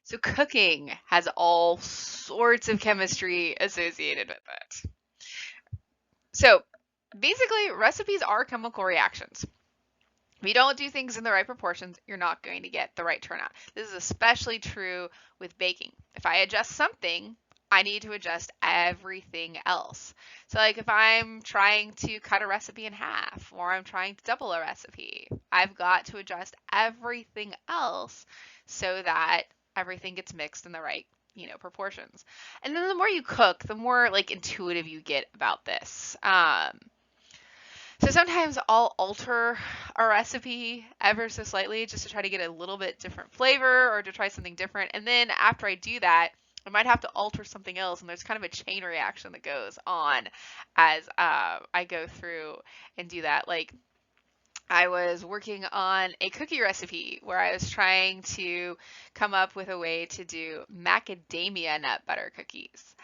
So cooking has all sorts of chemistry associated with it. So basically, recipes are chemical reactions. If you don't do things in the right proportions, you're not going to get the right turnout. This is especially true with baking. If I adjust something, I need to adjust everything else. So like if I'm trying to cut a recipe in half or I'm trying to double a recipe, I've got to adjust everything else so that everything gets mixed in the right, proportions. And then the more you cook, the more like intuitive you get about this. So sometimes I'll alter a recipe ever so slightly just to try to get a little bit different flavor or to try something different. And then after I do that, I might have to alter something else. And there's kind of a chain reaction that goes on as I go through and do that. Like I was working on a cookie recipe where I was trying to come up with a way to do macadamia nut butter cookies.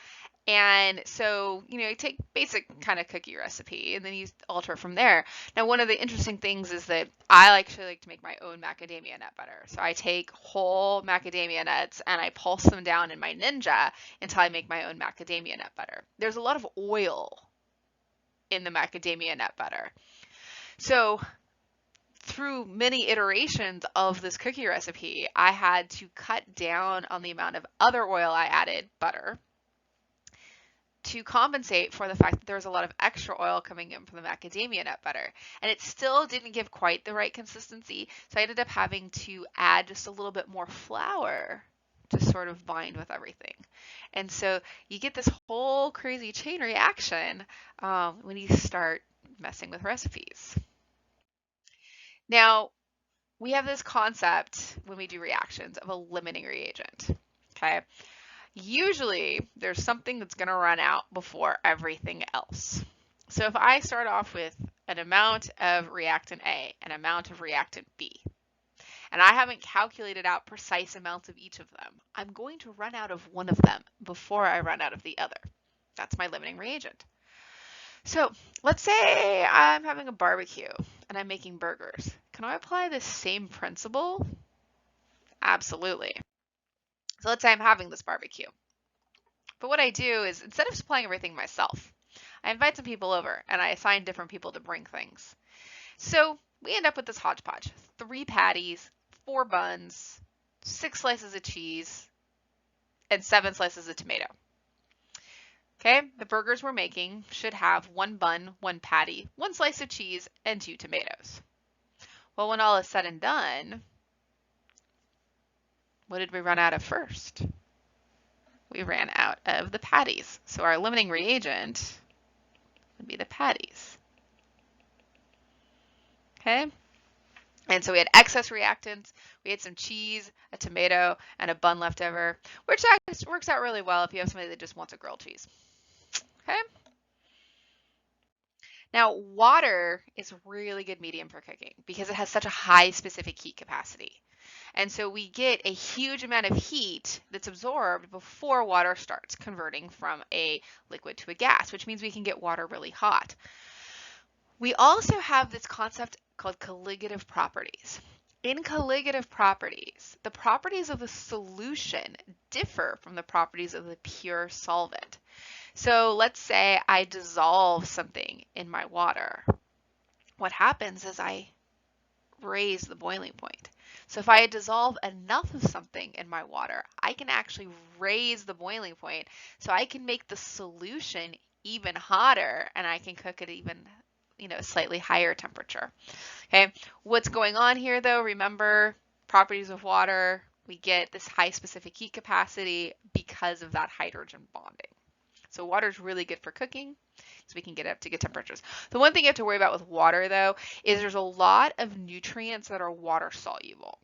And so, you take basic kind of cookie recipe and then you alter from there. Now, one of the interesting things is that I actually like to make my own macadamia nut butter. So I take whole macadamia nuts and I pulse them down in my Ninja until I make my own macadamia nut butter. There's a lot of oil in the macadamia nut butter. So through many iterations of this cookie recipe, I had to cut down on the amount of other oil I added, butter, to compensate for the fact that there was a lot of extra oil coming in from the macadamia nut butter. And it still didn't give quite the right consistency, so I ended up having to add just a little bit more flour to sort of bind with everything. And so you get this whole crazy chain reaction when you start messing with recipes. Now, we have this concept when we do reactions of a limiting reagent. Okay. Usually there's something that's going to run out before everything else. So if I start off with an amount of reactant A, an amount of reactant B, and I haven't calculated out precise amounts of each of them, I'm going to run out of one of them before I run out of the other. That's my limiting reagent. So let's say I'm having a barbecue and I'm making burgers. Can I apply the same principle? Absolutely. So let's say I'm having this barbecue. But what I do is instead of supplying everything myself, I invite some people over and I assign different people to bring things. So we end up with this hodgepodge: 3 patties, 4 buns, 6 slices of cheese, and 7 slices of tomato. Okay, the burgers we're making should have 1 bun, 1 patty, 1 slice of cheese, and 2 tomatoes. Well, when all is said and done, what did we run out of first? We ran out of the patties. So our limiting reagent would be the patties. Okay? And so we had excess reactants, we had some cheese, a tomato, and a bun left over, which works out really well if you have somebody that just wants a grilled cheese. Okay? Now, water is a really good medium for cooking because it has such a high specific heat capacity. And so we get a huge amount of heat that's absorbed before water starts converting from a liquid to a gas, which means we can get water really hot. We also have this concept called colligative properties. In colligative properties, the properties of the solution differ from the properties of the pure solvent. So let's say I dissolve something in my water. What happens is I raise the boiling point. So if I dissolve enough of something in my water, I can actually raise the boiling point so I can make the solution even hotter and I can cook at even, slightly higher temperature. Okay, what's going on here though? Remember, properties of water, we get this high specific heat capacity because of that hydrogen bonding. So water is really good for cooking, so we can get up to good temperatures. The one thing you have to worry about with water though is there's a lot of nutrients that are water soluble.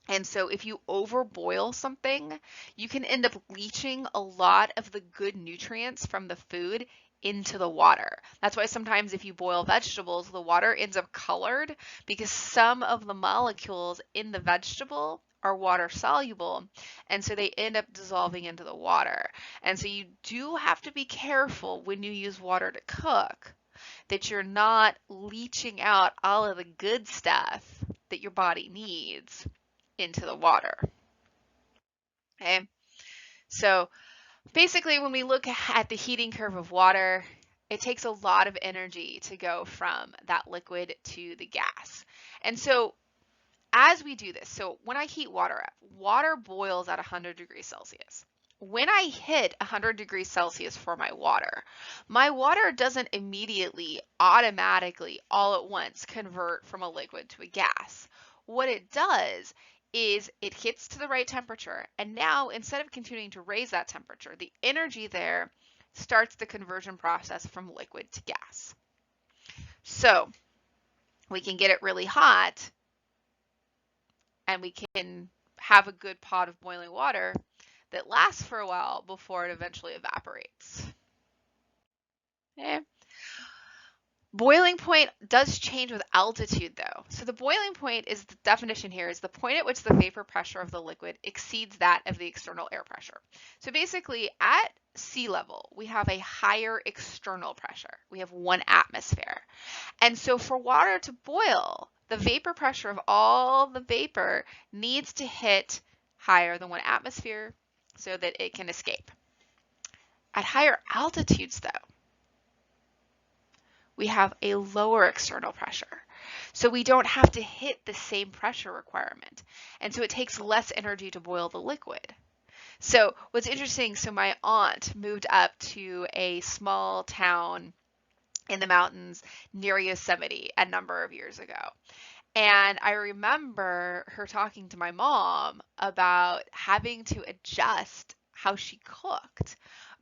And so if you overboil something, you can end up leaching a lot of the good nutrients from the food into the water. That's why sometimes if you boil vegetables, the water ends up colored because some of the molecules in the vegetable are water soluble, and so they end up dissolving into the water. And so you do have to be careful when you use water to cook that you're not leaching out all of the good stuff that your body needs into the water. Okay, so basically when we look at the heating curve of water, it takes a lot of energy to go from that liquid to the gas. And so as we do this, so when I heat water up, water boils at 100 degrees Celsius. When I hit 100 degrees Celsius for my water doesn't immediately, automatically, all at once convert from a liquid to a gas. What it does is it hits to the right temperature, and now instead of continuing to raise that temperature, the energy there starts the conversion process from liquid to gas. So we can get it really hot, and we can have a good pot of boiling water that lasts for a while before it eventually evaporates. Okay. Boiling point does change with altitude though. So the boiling point is the definition here is the point at which the vapor pressure of the liquid exceeds that of the external air pressure. So basically at sea level, we have a higher external pressure. We have 1 atmosphere. And so for water to boil, the vapor pressure of all the vapor needs to hit higher than 1 atmosphere so that it can escape. At higher altitudes though, we have a lower external pressure. So we don't have to hit the same pressure requirement. And so it takes less energy to boil the liquid. So what's interesting, so my aunt moved up to a small town in the mountains near Yosemite a number of years ago. And I remember her talking to my mom about having to adjust how she cooked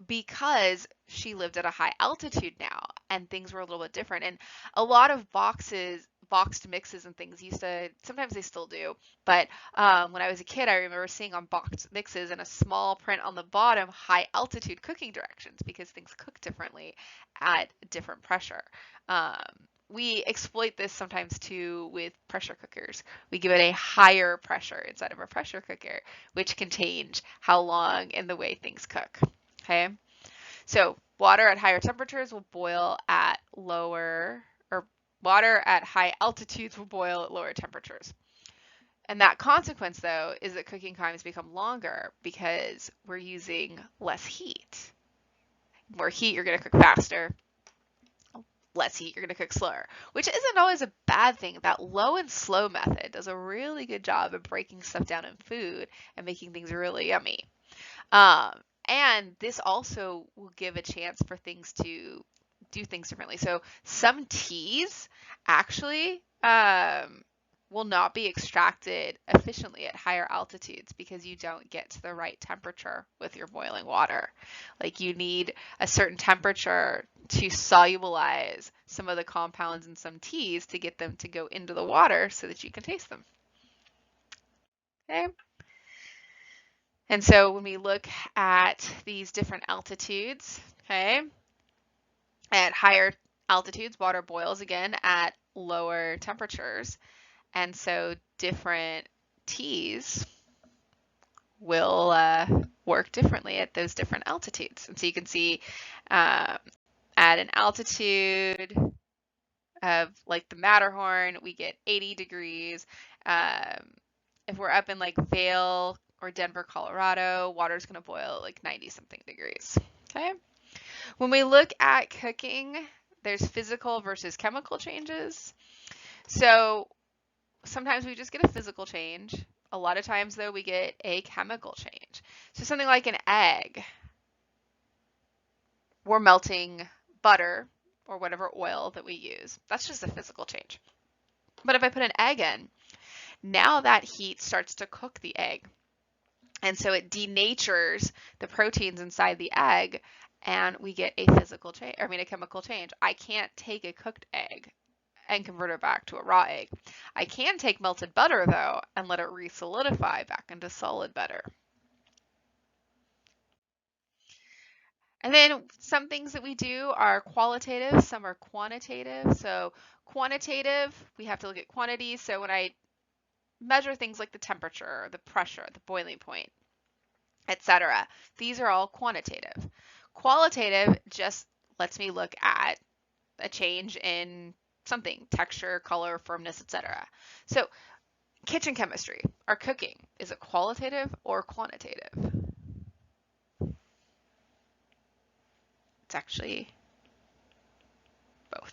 because she lived at a high altitude now and things were a little bit different. And a lot of boxed mixes and things used to, sometimes they still do, but when I was a kid, I remember seeing on boxed mixes in a small print on the bottom, high altitude cooking directions because things cook differently at different pressure. We exploit this sometimes too with pressure cookers. We give it a higher pressure inside of our pressure cooker, which can change how long and the way things cook. Okay, so water at higher temperatures will boil at lower, or water at high altitudes will boil at lower temperatures. And that consequence, though, is that cooking times become longer because we're using less heat. More heat, you're going to cook faster. Less heat, you're going to cook slower, which isn't always a bad thing. That low and slow method does a really good job of breaking stuff down in food and making things really yummy. And this also will give a chance for things to do things differently. So some teas actually will not be extracted efficiently at higher altitudes because you don't get to the right temperature with your boiling water. Like you need a certain temperature to solubilize some of the compounds in some teas to get them to go into the water so that you can taste them. Okay. And so when we look at these different altitudes, okay, at higher altitudes, water boils again at lower temperatures. And so different teas will work differently at those different altitudes. And so you can see at an altitude of like the Matterhorn, we get 80 degrees. If we're up in like Vail or Denver, Colorado, water's going to boil at like 90 something degrees. Okay. When we look at cooking, there's physical versus chemical changes. So sometimes we just get a physical change. A lot of times though, we get a chemical change. So something like an egg, we're melting butter or whatever oil that we use. That's just a physical change. But if I put an egg in, now that heat starts to cook the egg. And so it denatures the proteins inside the egg and we get a a chemical change. I can't take a cooked egg and convert it back to a raw egg. I can take melted butter though and let it re-solidify back into solid butter. And then some things that we do are qualitative, some are quantitative. So quantitative, we have to look at quantities. So when I measure things like the temperature, the pressure, the boiling point, etc., these are all quantitative. Qualitative just lets me look at a change in something, texture, color, firmness, etc. So kitchen chemistry, our cooking, is it qualitative or quantitative? It's actually both.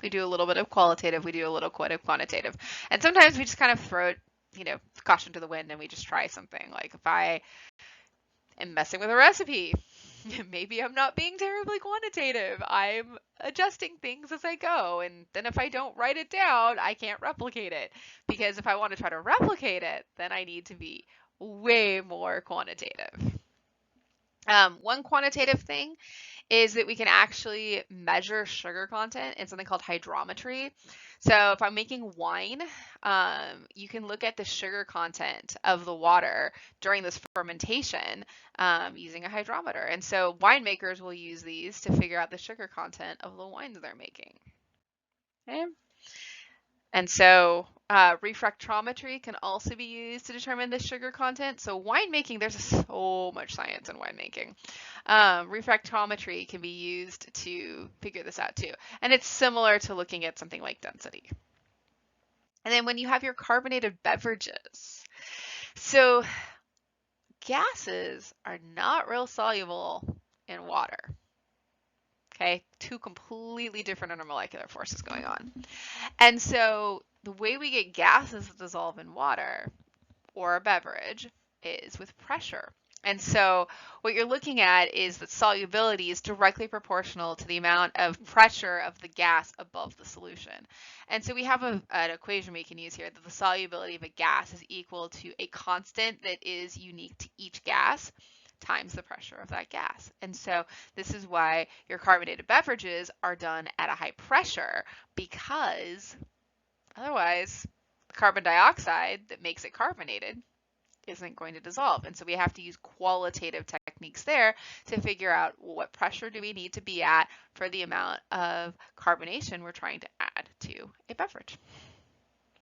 We do a little bit of qualitative, we do a little bit of quantitative. And sometimes we just kind of throw it, caution to the wind and we just try something. Like if I am messing with a recipe, maybe I'm not being terribly quantitative. I'm adjusting things as I go. And then if I don't write it down, I can't replicate it. Because if I want to try to replicate it, then I need to be way more quantitative. One quantitative thing is that we can actually measure sugar content in something called hydrometry. So if I'm making wine, you can look at the sugar content of the water during this fermentation using a hydrometer. And so winemakers will use these to figure out the sugar content of the wines they're making. Okay. And so refractometry can also be used to determine the sugar content. So winemaking, there's so much science in winemaking. Refractometry can be used to figure this out too. And it's similar to looking at something like density. And then when you have your carbonated beverages, so gases are not real soluble in water. Okay, two completely different intermolecular forces going on. And so the way we get gases to dissolve in water or a beverage is with pressure. And so what you're looking at is that solubility is directly proportional to the amount of pressure of the gas above the solution. And so we have an equation we can use here that the solubility of a gas is equal to a constant that is unique to each gas times the pressure of that gas. And so this is why your carbonated beverages are done at a high pressure, because otherwise the carbon dioxide that makes it carbonated isn't going to dissolve. And so we have to use qualitative techniques there to figure out what pressure do we need to be at for the amount of carbonation we're trying to add to a beverage.